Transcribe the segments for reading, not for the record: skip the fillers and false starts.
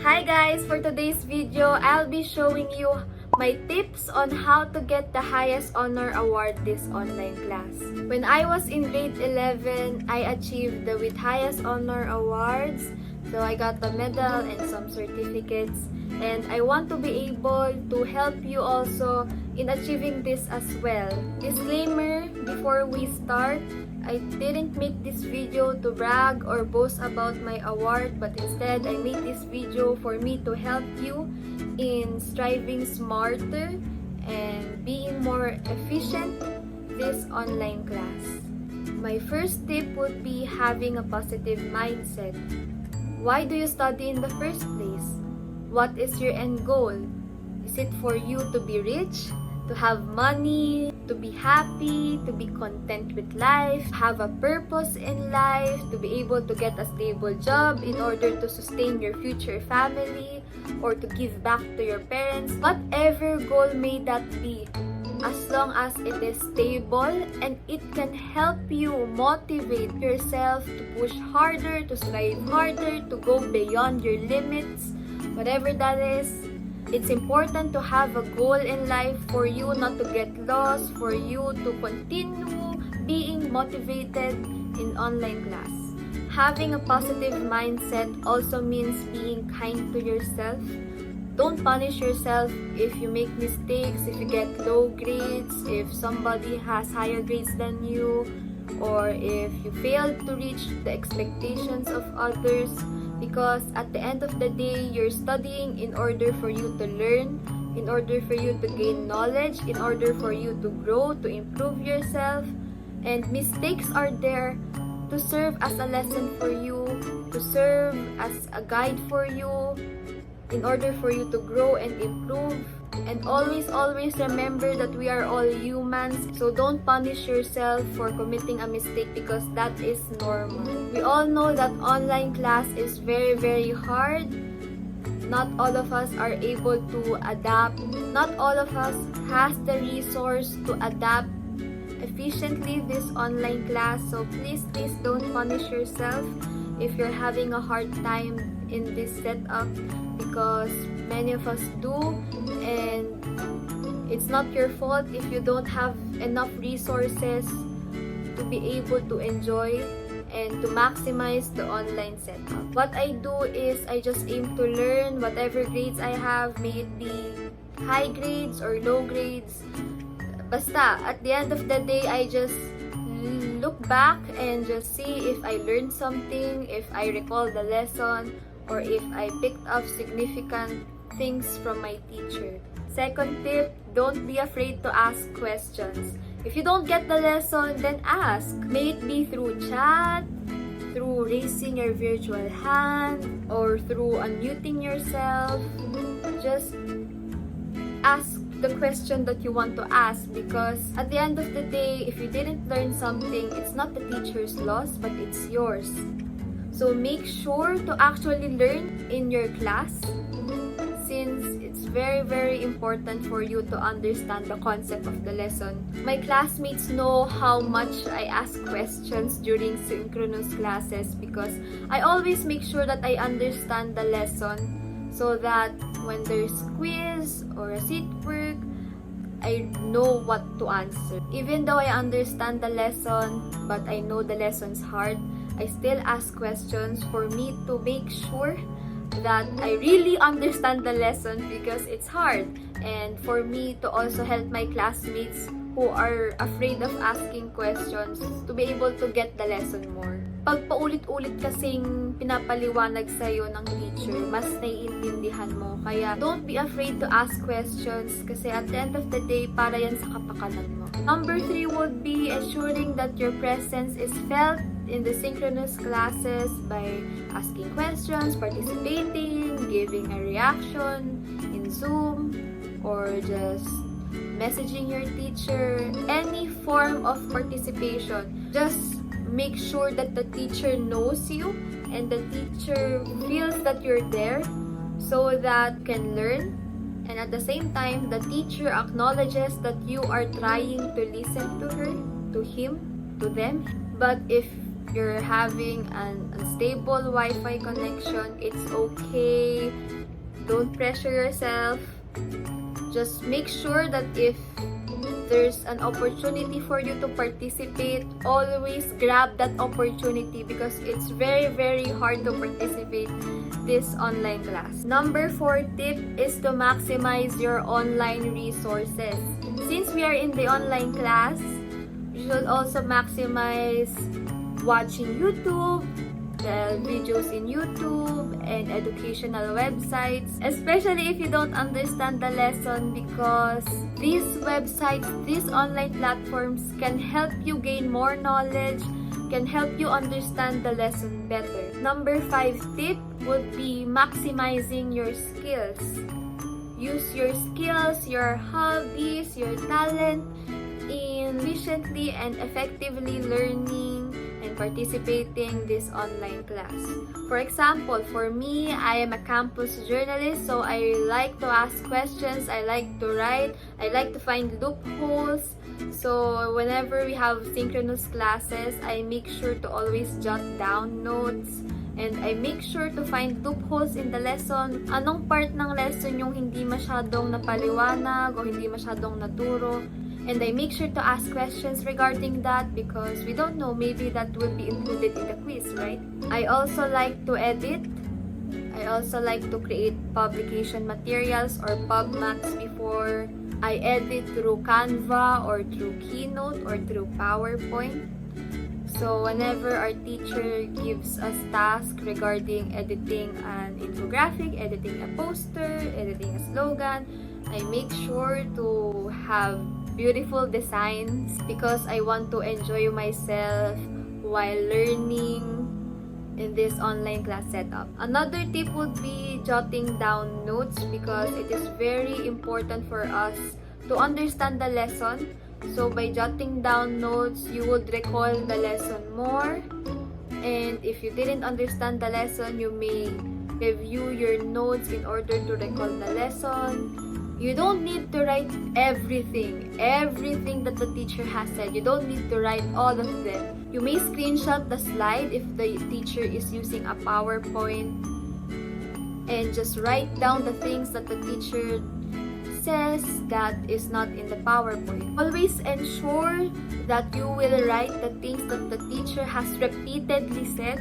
Hi guys! For today's video, I'll be showing you my tips on how to get the highest honor award this online class. When I was in grade 11, I achieved the with highest honor awards. So I got the medal and some certificates. And I want to be able to help you also in achieving this as well. Disclaimer, before we start, I didn't make this video to brag or boast about my award, but instead I made this video for me to help you in striving smarter and being more efficient this online class. My first tip would be having a positive mindset. Why do you study in the first place? What is your end goal? Is it for you to be rich? To have money, to be happy, to be content with life, have a purpose in life, to be able to get a stable job in order to sustain your future family, or to give back to your parents. Whatever goal may that be, as long as it is stable and it can help you motivate yourself to push harder, to strive harder, to go beyond your limits, whatever that is. It's important to have a goal in life for you not to get lost, for you to continue being motivated in online class. Having a positive mindset also means being kind to yourself. Don't punish yourself if you make mistakes, if you get low grades, if somebody has higher grades than you, or if you fail to reach the expectations of others. Because at the end of the day, you're studying in order for you to learn, in order for you to gain knowledge, in order for you to grow, to improve yourself. And mistakes are there to serve as a lesson for you, to serve as a guide for you, in order for you to grow and improve. And always remember that we are all humans. So don't punish yourself for committing a mistake because that is normal. We all know that online class is very hard. Not all of us are able to adapt. Not all of us has the resource to adapt efficiently this online class. So please don't punish yourself if you're having a hard time in this setup, because many of us do, and it's not your fault if you don't have enough resources to be able to enjoy and to maximize the online setup. What I do is I just aim to learn whatever grades I have, may it be high grades or low grades. Basta, at the end of the day, I just look back and just see if I learned something, if I recall the lesson, or if I picked up significant things from my teacher. Second tip, don't be afraid to ask questions. If you don't get the lesson, then ask. May it be through chat, through raising your virtual hand, or through unmuting yourself. Just ask the question that you want to ask, because at the end of the day, if you didn't learn something, it's not the teacher's loss, but it's yours. So make sure to actually learn in your class, since it's very important for you to understand the concept of the lesson. My classmates know how much I ask questions during synchronous classes, because I always make sure that I understand the lesson, so that when there's quiz or a seat work, I know what to answer. Even though I understand the lesson, but I know the lesson's hard, I still ask questions for me to make sure that I really understand the lesson, because it's hard. And for me to also help my classmates who are afraid of asking questions to be able to get the lesson more. Pag paulit-ulit kasing pinapaliwanag sa'yo ng teacher, mas naiintindihan mo. Kaya don't be afraid to ask questions, kasi at the end of the day, para yan sa kapakanan mo. Number 3 would be ensuring that your presence is felt in the synchronous classes by asking questions, participating, giving a reaction in Zoom, or just messaging your teacher. Any form of participation. Just make sure that the teacher knows you and the teacher feels that you're there, so that can learn, and at the same time the teacher acknowledges that you are trying to listen to her, to him, to them. But if you're having an unstable Wi-Fi connection, it's okay. Don't pressure yourself. Just make sure that if there's an opportunity for you to participate, always grab that opportunity because it's very, very hard to participate this online class. Number 4 tip is to maximize your online resources. Since we are in the online class, you should also maximize watching YouTube, the videos in YouTube, and educational websites, especially if you don't understand the lesson, because these websites, these online platforms can help you gain more knowledge, can help you understand the lesson better. Number 5 tip would be maximizing your skills. Use your skills, your hobbies, your talent in efficiently and effectively learning and participating this online class. For example, for me, I am a campus journalist, so I like to ask questions, I like to write, I like to find loopholes. So whenever we have synchronous classes, I make sure to always jot down notes, and I make sure to find loopholes in the lesson. Anong part ng lesson yung hindi masyadong napaliwanag o hindi masyadong naturo. And I make sure to ask questions regarding that because we don't know, maybe that will be included in the quiz, right? I also like to edit. I also like to create publication materials or PubMats before I edit through Canva or through Keynote or through PowerPoint. So whenever our teacher gives us task regarding editing an infographic, editing a poster, editing a slogan, I make sure to have beautiful designs because I want to enjoy myself while learning in this online class setup. Another tip would be jotting down notes because it is very important for us to understand the lesson. So by jotting down notes, you would recall the lesson more. And if you didn't understand the lesson, you may review your notes in order to recall the lesson. You don't need to write everything that the teacher has said. You don't need to write all of them. You may screenshot the slide if the teacher is using a PowerPoint and just write down the things that the teacher says that is not in the PowerPoint. Always ensure that you will write the things that the teacher has repeatedly said,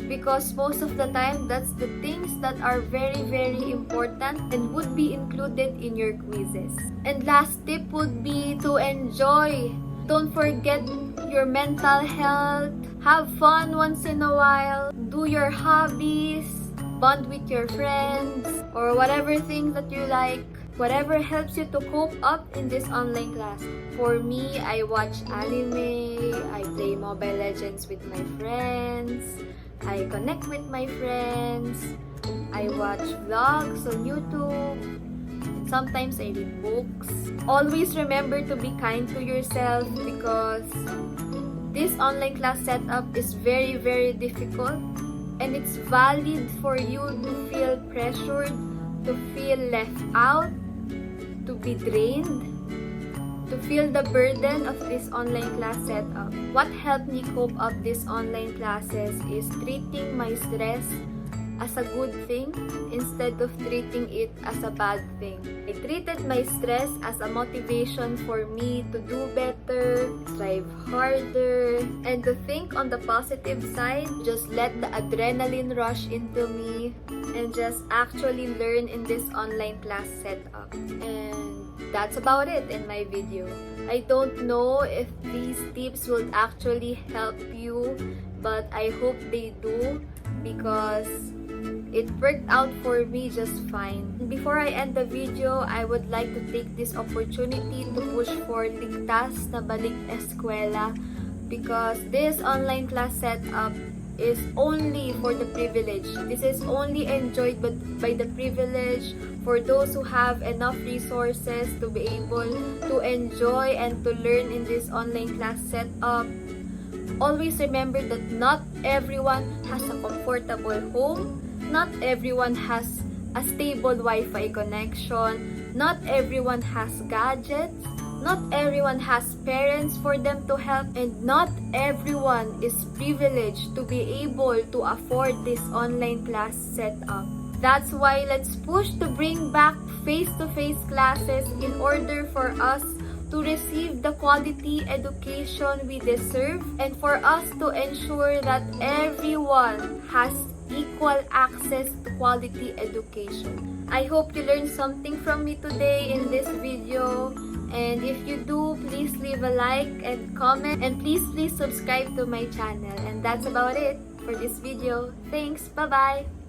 because most of the time, that's the things that are very, very important and would be included in your quizzes. And last tip would be to enjoy. Don't forget your mental health. Have fun once in a while. Do your hobbies. Bond with your friends. Or whatever things that you like. Whatever helps you to cope up in this online class. For me, I watch anime. I play Mobile Legends with my friends. I connect with my friends. I watch vlogs on YouTube. Sometimes I read books. Always remember to be kind to yourself because this online class setup is very, very difficult. And it's valid for you to feel pressured, to feel left out, to be drained, to feel the burden of this online class setup. What helped me cope up these online classes is treating my stress as a good thing instead of treating it as a bad thing. I treated my stress as a motivation for me to do better, strive harder, and to think on the positive side. Just let the adrenaline rush into me and just actually learn in this online class setup. And that's about it in my video. I don't know if these tips will actually help you, but I hope they do because it worked out for me just fine. Before I end the video, I would like to take this opportunity to push for ligtas na balik-eskwela because this online class setup is only for the privileged. This is only enjoyed by the privileged, for those who have enough resources to be able to enjoy and to learn in this online class setup. Always remember that not everyone has a comfortable home, not everyone has a stable Wi-Fi connection, not everyone has gadgets, Not everyone has parents for them to help, and not everyone is privileged to be able to afford this online class setup. That's why let's push to bring back face-to-face classes in order for us to receive the quality education we deserve, and for us to ensure that everyone has equal access to quality education. I hope you learned something from me today in this video, and if you do, please leave a like and comment, and please subscribe to my channel. And that's about it for this video. Thanks, bye-bye!